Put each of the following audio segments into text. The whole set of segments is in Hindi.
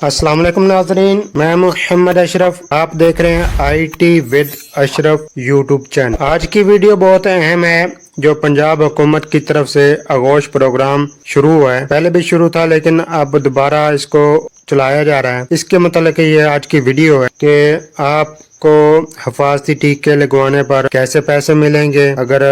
अस्सलाम वालेकुम नाज़रीन, मैं मोहम्मद अशरफ। आप देख रहे हैं IT with Ashraf YouTube channel. आज की वीडियो बहुत अहम है जो पंजाब हुकूमत की तरफ से आगोश प्रोग्राम शुरू हुआ है। पहले भी शुरू था लेकिन अब दोबारा इसको चलाया जा रहा है। इसके मतलब ये आज की वीडियो है कि आपको हिफाजती टीके लगवाने पर कैसे पैसे मिलेंगे, अगर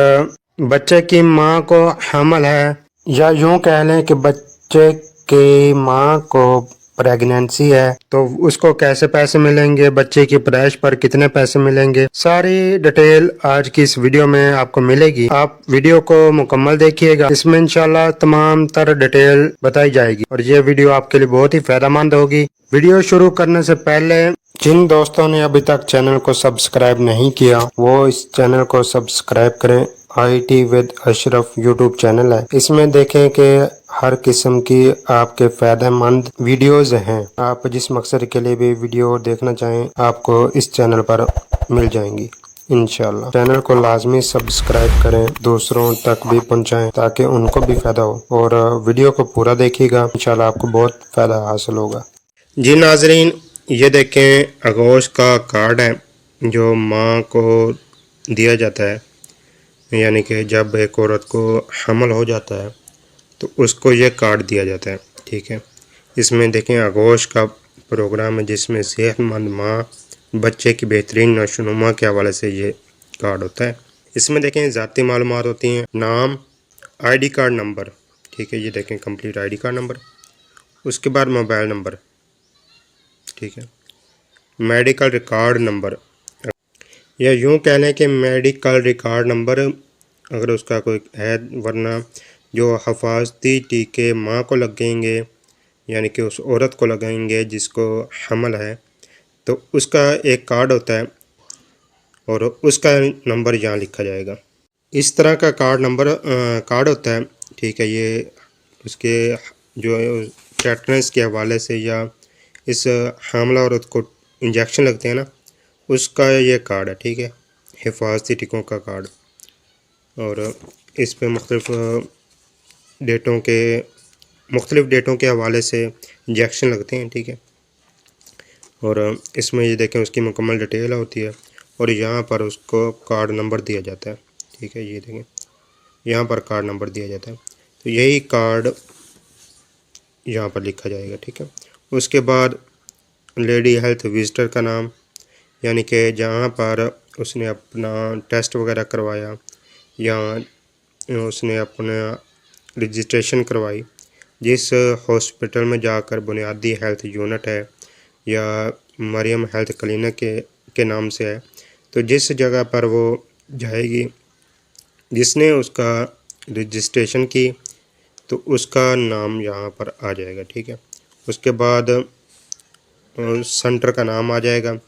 बच्चे की माँ को हमल है या यूं कह लें कि बच्चे की माँ को प्रेगनेंसी है तो उसको कैसे पैसे मिलेंगे, बच्चे की पैदाइश पर कितने पैसे मिलेंगे, सारी डिटेल आज की इस वीडियो में आपको मिलेगी। आप वीडियो को मुकम्मल देखिएगा, इसमें इंशाल्लाह तमाम तर डिटेल बताई जाएगी और ये वीडियो आपके लिए बहुत ही फायदेमंद होगी। वीडियो शुरू करने से पहले जिन दोस्तों ने अभी तक चैनल को सब्सक्राइब नहीं किया वो इस चैनल को सब्सक्राइब करें। IT with Ashraf YouTube channel है, इसमें देखें कि हर किस्म की आपके फायदेमंद वीडियोस हैं। आप जिस मकसद के लिए भी वीडियो देखना चाहें आपको इस चैनल पर मिल जाएंगी इंशाल्लाह। चैनल को लाजमी सब्सक्राइब करें, दूसरों तक भी पहुंचाएं ताकि उनको भी फायदा हो और वीडियो को पूरा देखिएगा, इंशाल्लाह आपको बहुत फायदा हासिल होगा। जी नाजरीन, ये देखें आगोश का कार्ड है जो माँ को दिया जाता है, यानी कि जब एक औरत को हमल हो जाता है तो उसको ये कार्ड दिया जाता है। ठीक है, इसमें देखें आगोश का प्रोग्राम है जिसमें सेहतमंद माँ बच्चे की बेहतरीन नशोनुमा के हवाले से ये कार्ड होता है। इसमें देखें ज़ाती मालूमात होती हैं, नाम, ID कार्ड नंबर। ठीक है, ये देखें कंप्लीट ID कार्ड नंबर, उसके बाद मोबाइल नंबर, ठीक है, मेडिकल रिकॉर्ड नंबर या यूं कह लें कि मेडिकल रिकॉर्ड नंबर अगर उसका कोई है, वरना जो हिफाजती टीके माँ को लगेंगे यानी कि उस औरत को लगाएंगे जिसको हमल है तो उसका एक कार्ड होता है और उसका नंबर यहाँ लिखा जाएगा। इस तरह का कार्ड होता है। ठीक है, ये उसके जो टेटनस के हवाले से या इस हामला औरत को इंजेक्शन लगते हैं ना, उसका ये कार्ड है। ठीक है, हिफाजती टीकों का कार्ड, और इस पे मुख्तलिफ़ डेटों के हवाले से इंजेक्शन लगते हैं। ठीक है, और इसमें ये देखें उसकी मुकम्मल डिटेल होती है और यहाँ पर उसको कार्ड नंबर दिया जाता है। ठीक है, ये देखें यहाँ पर कार्ड नंबर दिया जाता है, तो यही कार्ड यहाँ पर लिखा जाएगा। ठीक है, उसके बाद लेडी हेल्थ विजिटर का नाम, यानी कि जहाँ पर उसने अपना टेस्ट वगैरह करवाया या उसने अपना रजिस्ट्रेशन करवाई, जिस हॉस्पिटल में जाकर बुनियादी हेल्थ यूनिट है या मरियम हेल्थ क्लिनिक के नाम से है, तो जिस जगह पर वो जाएगी जिसने उसका रजिस्ट्रेशन की तो उसका नाम यहाँ पर आ जाएगा। ठीक है, उसके बाद सेंटर का नाम आ जाएगा,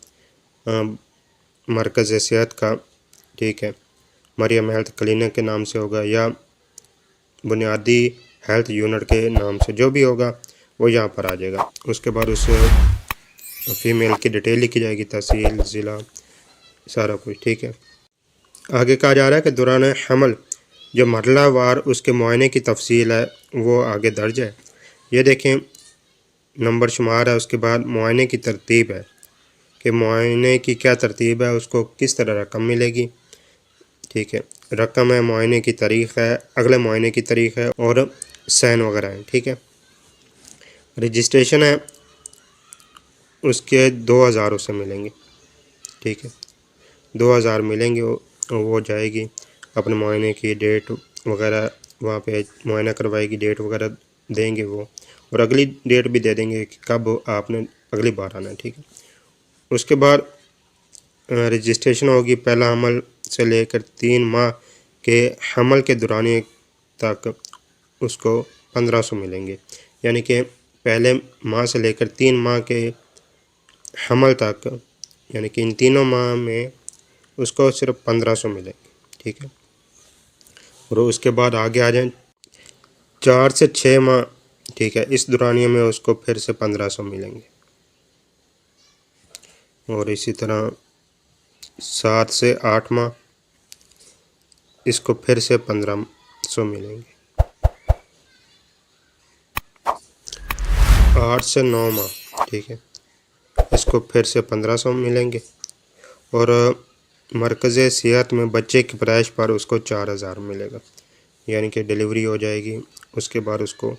मरकज़ सेहत का। ठीक है, मरियम हेल्थ क्लिनिक के नाम से होगा या बुनियादी हेल्थ यूनिट के नाम से, जो भी होगा वो यहाँ पर आ जाएगा। उसके बाद उस फीमेल की डिटेल लिखी जाएगी, तहसील, ज़िला, सारा कुछ। ठीक है, आगे कहा जा रहा है कि दौरान हमल जो मरला वार उसके मुआयने की तफसील है वो आगे दर्ज है। ये देखें नंबर शुमार है, उसके बाद मुआयने की तरतीब है कि मुआयने की क्या तरतीब है, उसको किस तरह रकम मिलेगी। ठीक है, रकम है, मुआयने की तारीख़ है, अगले मुआयने की तारीख़ है और साइन वगैरह है। ठीक है, रजिस्ट्रेशन है, उसके 2000 उसे मिलेंगे। ठीक है, 2000 मिलेंगे, वो जाएगी अपने मुआयने की डेट वगैरह वहाँ पे मुआयना करवाएगी, डेट वगैरह देंगे वो, और अगली डेट भी दे देंगे कि कब आपने अगली बार आना है। ठीक है, उसके बाद रजिस्ट्रेशन होगी, पहला हमल से लेकर 3 माह के हमल के दौरान तक उसको 1500 मिलेंगे, यानी कि पहले माह से लेकर 3 माह के हमल तक, यानी कि इन तीनों माह में उसको सिर्फ 1500 मिलेंगे। ठीक है, और उसके बाद आगे आ जाएं 4 से 6 माह। ठीक है, इस दौरानिया में उसको फिर से 1500 मिलेंगे, और इसी तरह 7 से 8 माह इसको फिर से 1500 मिलेंगे, 8 से 9 माह। ठीक है, इसको फिर से 1500 मिलेंगे। और मरकज़ सेहत में बच्चे की पैदाइश पर उसको 4000 मिलेगा, यानी कि डिलीवरी हो जाएगी उसके बाद उसको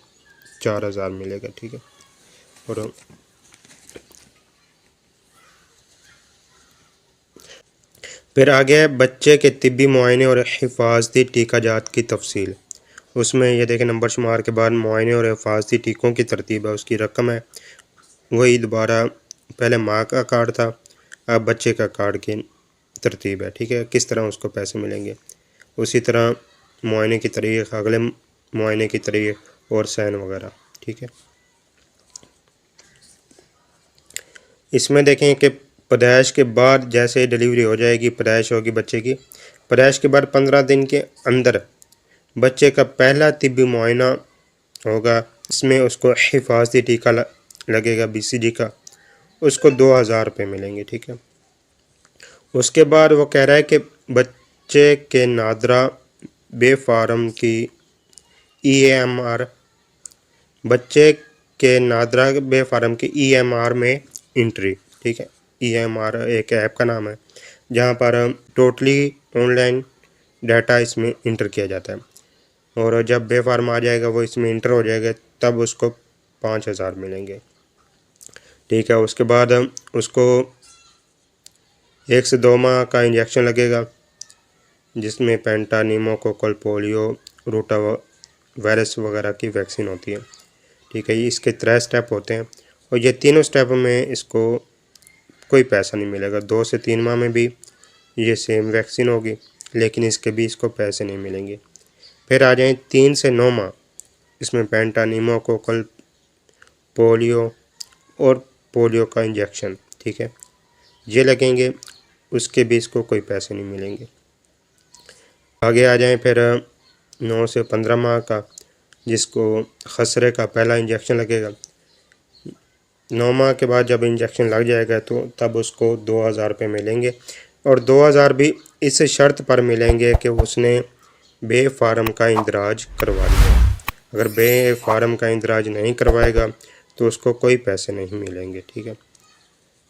4000 मिलेगा। ठीक है, और फिर आगे है बच्चे के तिब्बी मुआयने और हिफाजती टीकाजात की तफसील। उसमें ये देखें, नंबर शुमार के बाद मुआयने और हिफाजती टीकों की तरतीब है, उसकी रकम है, वही दोबारा पहले माँ का कार्ड था, अब बच्चे का कार्ड की तरतीब है। ठीक है, किस तरह उसको पैसे मिलेंगे, उसी तरह मुआयने की तारीख, अगले मुआयने की तारीख और साइन वगैरह। ठीक है, इसमें देखें कि पैदाइश के बाद जैसे ही डिलीवरी हो जाएगी, पैदाइश होगी बच्चे की, पैदाइश के बाद 15 दिन के अंदर बच्चे का पहला तिब्बी मुआयना होगा, इसमें उसको हिफाजती टीका लगेगा BCG का, उसको 2000 रुपये मिलेंगे। ठीक है, उसके बाद वो कह रहा है कि बच्चे के नादरा बे फार्म की EMR, बच्चे के नादरा बे फार्म की EMR में एंट्री। ठीक है, EMR एक ऐप का नाम है जहाँ पर टोटली ऑनलाइन डाटा इसमें इंटर किया जाता है, और जब बे फार्म आ जाएगा वो इसमें इंटर हो जाएगा तब उसको 5000 मिलेंगे। ठीक है, उसके बाद उसको 1 से 2 माह का इंजेक्शन लगेगा जिसमें पेंटा, नीमोकोकल, पोलियो, रोटा वायरस वगैरह की वैक्सीन होती है। ठीक है, इसके 3 स्टेप होते हैं और ये तीनों स्टेप में इसको कोई पैसा नहीं मिलेगा। 2 से 3 माह में भी ये सेम वैक्सीन होगी, लेकिन इसके भी इसको पैसे नहीं मिलेंगे। फिर आ जाएं 3 से 9 माह, इसमें पेंटा, नीमोकोकल, पोलियो और पोलियो का इंजेक्शन, ठीक है, ये लगेंगे, उसके भी इसको कोई पैसे नहीं मिलेंगे। आगे आ जाएं फिर 9 से 15 माह का, जिसको खसरे का पहला इंजेक्शन लगेगा। 9 माह के बाद जब इंजेक्शन लग जाएगा तो तब उसको 2000 रुपये मिलेंगे, और 2000 भी इस शर्त पर मिलेंगे कि उसने बे फार्म का इंदराज करवा लिया। अगर बे फार्म का इंदराज नहीं करवाएगा तो उसको कोई पैसे नहीं मिलेंगे। ठीक है,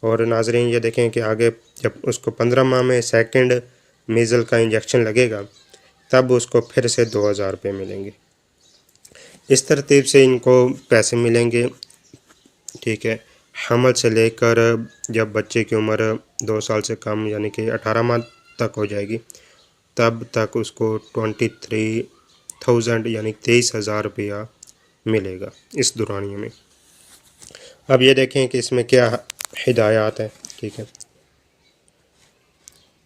और नाज़रीन ये देखें कि आगे जब उसको 15 माह में सेकंड मीज़ल का इंजेक्शन लगेगा तब उसको फिर से 2000 रुपये मिलेंगे। इस तरतीब से इनको पैसे मिलेंगे। ठीक है, हमल से लेकर जब बच्चे की उम्र 2 साल से कम यानी कि 18 माह तक हो जाएगी तब तक उसको 23,000 यानी 23,000 रुपया मिलेगा इस दौरानिए में। अब ये देखें कि इसमें क्या हिदायत है। ठीक है,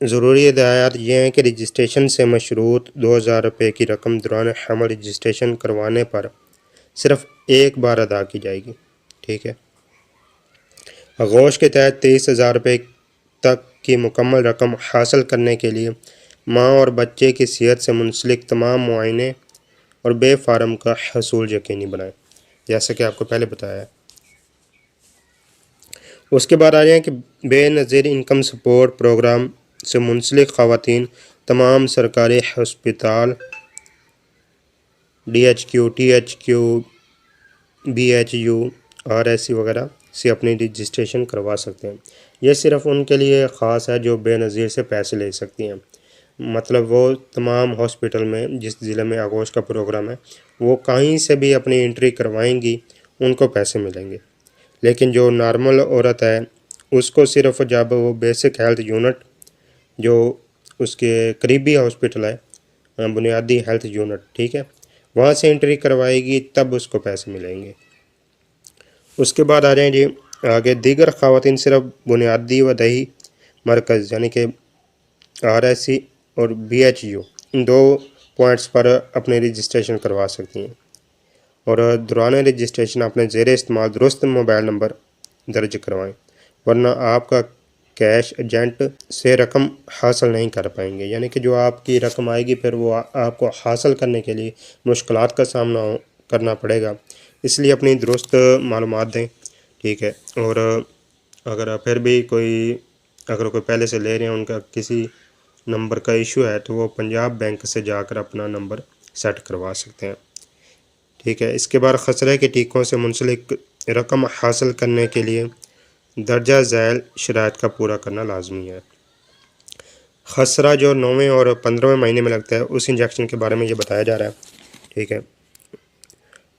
ज़रूरी हिदायत ये हैं कि रजिस्ट्रेशन से मशरूत 2000 रुपये की रकम दौरान हमल रजिस्ट्रेशन करवाने पर सिर्फ़ एक बार अदा की जाएगी। ठीक है, आगोश के तहत 23,000 रुपये तक की मुकम्मल रकम हासिल करने के लिए माँ और बच्चे की सेहत से मुंसलिक तमाम मुआयने और बे फार्म का हसूल यकीनी बनाएं, जैसा कि आपको पहले बताया है। उसके बाद आ जाए कि बेनज़ीर इनकम सपोर्ट प्रोग्राम से मुंसलिक ख़वातीन तमाम सरकारी हस्पताल, DHQ, THQ, BHU, RSC वगैरह से अपनी रजिस्ट्रेशन करवा सकते हैं। यह सिर्फ़ उनके लिए ख़ास है जो बेनज़ीर से पैसे ले सकती हैं, मतलब वो तमाम हॉस्पिटल में जिस ज़िले में आगोश का प्रोग्राम है वो कहीं से भी अपनी एंट्री करवाएंगी उनको पैसे मिलेंगे, लेकिन जो नॉर्मल औरत है उसको सिर्फ जब वो बेसिक हेल्थ यूनिट जो उसके करीबी हॉस्पिटल है, बुनियादी हेल्थ यूनिट, ठीक है, वहाँ से एंट्री करवाएगी तब उसको पैसे मिलेंगे। उसके बाद आ जाए जी आगे, दीगर ख़वातीन सिर्फ बुनियादी व दही मरकज़ यानी कि RSC और BHU इन 2 पॉइंट्स पर अपने रजिस्ट्रेशन करवा सकती हैं, और दौरान रजिस्ट्रेशन अपने ज़ेर इस्तेमाल दुरुस्त मोबाइल नंबर दर्ज करवाएं, वरना आपका कैश एजेंट से रकम हासिल नहीं कर पाएंगे, यानी कि जो आपकी रकम आएगी फिर वो आपको हासिल करने के लिए मुश्किलात का सामना करना पड़ेगा, इसलिए अपनी दुरुस्त मालूमात दें। ठीक है, और अगर फिर भी अगर कोई पहले से ले रहे हैं उनका किसी नंबर का इशू है तो वो पंजाब बैंक से जाकर अपना नंबर सेट करवा सकते हैं। ठीक है। इसके बाद खसरे के टीकों से मुंसलिक रकम हासिल करने के लिए दर्जा झैल शराइत का पूरा करना लाजमी है। खसरा जो 9वें और 15वें महीने में लगता है उस इंजेक्शन के बारे में ये बताया जा रहा है। ठीक है।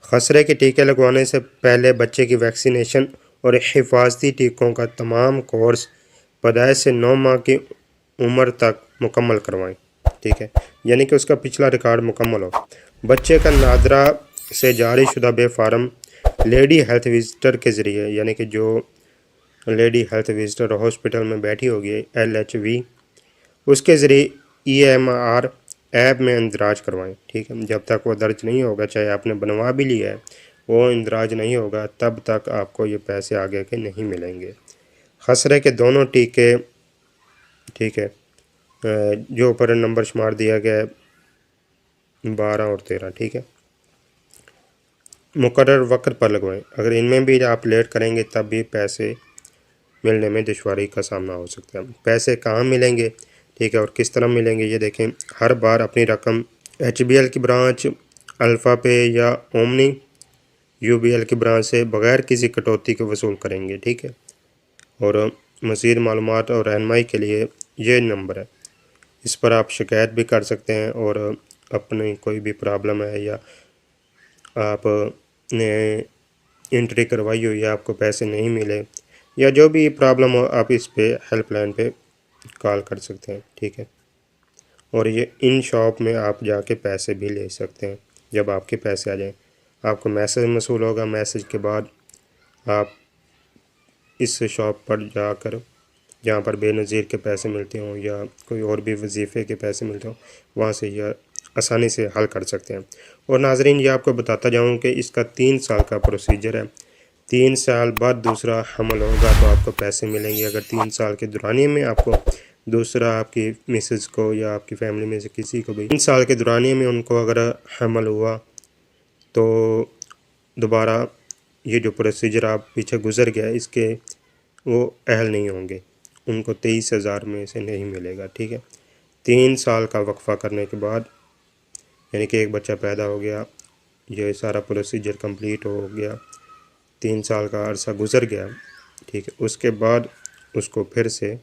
खसरे के टीके लगवाने से पहले बच्चे की वैक्सीनेशन और हिफाजती टीकों का तमाम कोर्स पैदाइश से 9 माह की उम्र तक मुकम्मल करवाएं। ठीक है, यानी कि उसका पिछला रिकॉर्ड मुकम्मल हो। बच्चे का नादरा से जारी शुदा बेफारम लेडी हेल्थ विजिटर के ज़रिए, यानी कि जो लेडी हेल्थ विजिटर हॉस्पिटल में बैठी होगी LHV, उसके ज़रिए EMR ऐप में इंदराज करवाएं। ठीक है, जब तक वो दर्ज नहीं होगा, चाहे आपने बनवा भी लिया है, वो इंदराज नहीं होगा, तब तक आपको ये पैसे आगे के नहीं मिलेंगे। खसरे के दोनों टीके, ठीक है, जो ऊपर नंबर शुमार दिया गया है 12 और 13, ठीक है, मुकर्रर वक्त पर लगवाएं। अगर इनमें भी आप लेट करेंगे तब भी पैसे मिलने में दुश्वारी का सामना हो सकता है। पैसे कहाँ मिलेंगे, ठीक है, और किस तरह मिलेंगे, ये देखें। हर बार अपनी रकम HBL की ब्रांच, अल्फ़ा पे या ओमनी UBL की ब्रांच से बग़ैर किसी कटौती के वसूल करेंगे। ठीक है, और मज़ीद मालूमात और रहनुमाई के लिए ये नंबर है, इस पर आप शिकायत भी कर सकते हैं। और अपनी कोई भी प्रॉब्लम है या आपने एंट्री करवाई हुई है, आपको पैसे नहीं मिले, या जो भी प्रॉब्लम हो, आप इस पे हेल्पलाइन पे कॉल कर सकते हैं। ठीक है, और ये इन शॉप में आप जाके पैसे भी ले सकते हैं। जब आपके पैसे आ जाएं, आपको मैसेज मसूल होगा। मैसेज के बाद आप इस शॉप पर जाकर, जहाँ पर बेनज़ीर के पैसे मिलते हों या कोई और भी वजीफ़े के पैसे मिलते हों, वहाँ से यह आसानी से हल कर सकते हैं। और नाज़रीन, ये आपको बताता जाऊँ कि इसका 3 साल का प्रोसीजर है। 3 साल बाद दूसरा हमल होगा तो आपको पैसे मिलेंगे। अगर 3 साल के दौरानिए में आपको दूसरा, आपकी मिसेज़ को या आपकी फ़ैमिली में से किसी को भी 3 साल के दौरानिए में उनको अगर हमल हुआ, तो दोबारा ये जो प्रोसीजर आप पीछे गुज़र गया, इसके वो अहल नहीं होंगे, उनको 23,000 में से नहीं मिलेगा। ठीक है, 3 साल का वक्फ़ा करने के बाद, यानी कि एक बच्चा पैदा हो गया, ये सारा प्रोसीजर कंप्लीट हो गया, 3 साल का अरसा गुज़र गया, ठीक है, उसके बाद उसको फिर से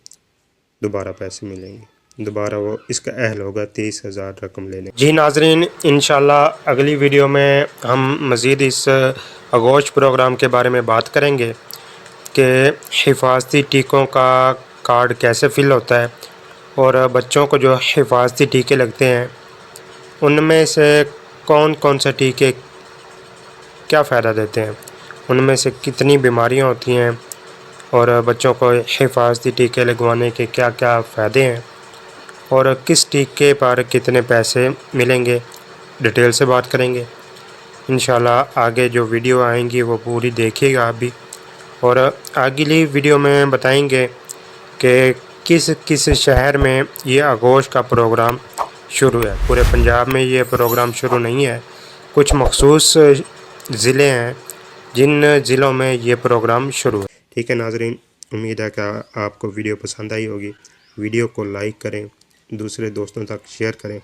दोबारा पैसे मिलेंगे, दोबारा वो इसका अहल होगा 23,000 रकम लेने। जी नाज़रीन, इंशाल्लाह अगली वीडियो में हम मज़ीद इस आगोश प्रोग्राम के बारे में बात करेंगे कि हिफाजती टीकों का कार्ड कैसे फ़िल होता है, और बच्चों को जो हिफाजती टीके लगते हैं उनमें से कौन कौन से टीके क्या फ़ायदा देते हैं, उनमें से कितनी बीमारियां होती हैं, और बच्चों को हिफाजती टीके लगवाने के क्या क्या फ़ायदे हैं, और किस टीके पर कितने पैसे मिलेंगे, डिटेल से बात करेंगे। इंशाल्लाह आगे जो वीडियो आएंगी वो पूरी देखिएगा आप भी, और अगली वीडियो में बताएंगे कि किस किस शहर में ये आगोश का प्रोग्राम शुरू है। पूरे पंजाब में ये प्रोग्राम शुरू नहीं है, कुछ मखसूस ज़िले हैं जिन ज़िलों में ये प्रोग्राम शुरू है। ठीक है नाज़रीन, उम्मीद है कि आपको वीडियो पसंद आई होगी। वीडियो को लाइक करें, दूसरे दोस्तों तक शेयर करें,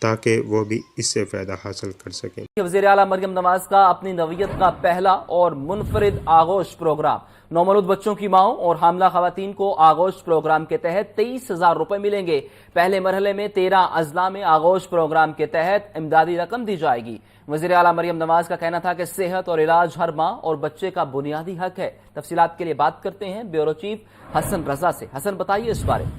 ताकि वो भी इससे फ़ायदा हासिल कर सकें। वज़ीर आला मरियम नवाज का अपनी नवीयत का पहला और मुनफरिद आगोश प्रोग्राम, नौमौलूद बच्चों की माओं और हामला खवातीन को आगोश प्रोग्राम के तहत 23,000 रुपए मिलेंगे। पहले मरहले में 13 अजला में आगोश प्रोग्राम के तहत इमदादी रकम दी जाएगी। वज़ीर आला मरियम नवाज का कहना था कि सेहत और इलाज हर माँ और बच्चे का बुनियादी हक है। तफसीलात के लिए बात करते हैं ब्यूरो चीफ हसन रजा से। हसन, बताइए इस बारे में।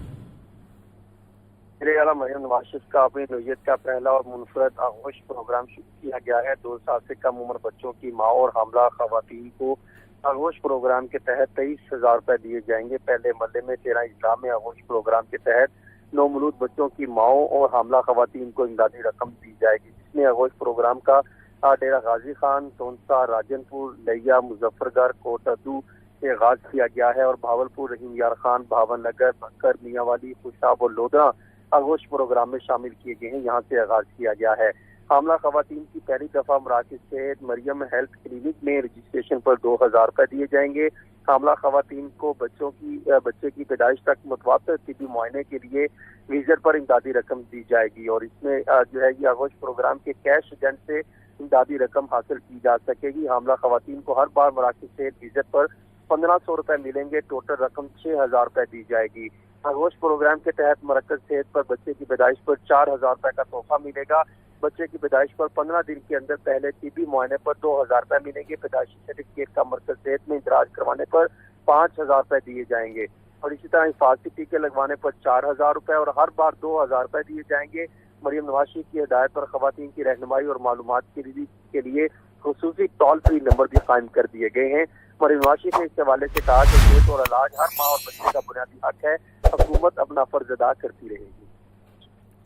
वज़ीर आला मरियम नवाज का अपनी नौयत का पहला और मुनफरद आगोश प्रोग्राम शुरू किया गया है। 2 साल से कम उम्र बच्चों की माँ और हमला खवातीन को आगोश प्रोग्राम के तहत 23,000 रुपए दिए जाएंगे। पहले मरहले में 13 इजला में आगोश प्रोग्राम के तहत नौमौलूद बच्चों की माओं और हमला खवातीन को इमदादी रकम दी जाएगी, जिसमें आगोश प्रोग्राम का डेरा गाजी खान, तोनसा, राजनपुर, लिया, मुजफ्फरगढ़, कोटअदू से आगाज किया गया है, और भावलपुर, रहीम यार खान, भावन नगर, भक्कर, मियांवाली, खुशाब और लोधरा आगोश प्रोग्राम में शामिल किए गए हैं। यहाँ से आगाज किया गया है। हमला खवातीन की पहली दफा मराकज सेहत मरियम हेल्थ क्लिनिक में रजिस्ट्रेशन पर 2,000 रुपए दिए जाएंगे। हमला खवातीन को बच्चे की पैदाइश तक मुतवातर तिब्बी मुआयने के लिए विजिट पर इमदादी रकम दी जाएगी, और इसमें जो है ये आगोश प्रोग्राम के कैश एजेंट से इमदादी रकम हासिल की जा सकेगी। हामला खवातीन को हर बार मराकज़ सेहत विजिट पर 1500 रुपए मिलेंगे। टोटल रकम 6000 रुपए दी जाएगी। आगोश प्रोग्राम के तहत मरकज सेहत पर बच्चे की पैदाइश पर 4000 रुपए का तोहफा मिलेगा। बच्चे की पैदाइश पर 15 दिन के अंदर पहले टीबी मुआयने पर 2000 रुपए मिलेंगे। पैदाइशी सर्टिफिकेट का मरकज सेहत में इंदराज करवाने पर 5000 रुपए दिए जाएंगे और इसी तरह हिफाजती टीके लगवाने पर 4000 रुपए और हर बार 2000 रुपए दिए जाएंगे। मरियम नवाज शरीफ की हिदायत पर खवातीन की रहनुमाई और मालूमात के लिए खुसूसी टोल फ्री नंबर भी कायम कर दिए गए हैं। मरियम नवाज शरीफ ने इस हवाले से कहा कि सेहत और इलाज हर माँ और बच्चे का बुनियादी हक है। हुकूमत अपना फर्ज अदा करती रहेगी।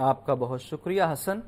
आपका बहुत शुक्रिया हसन।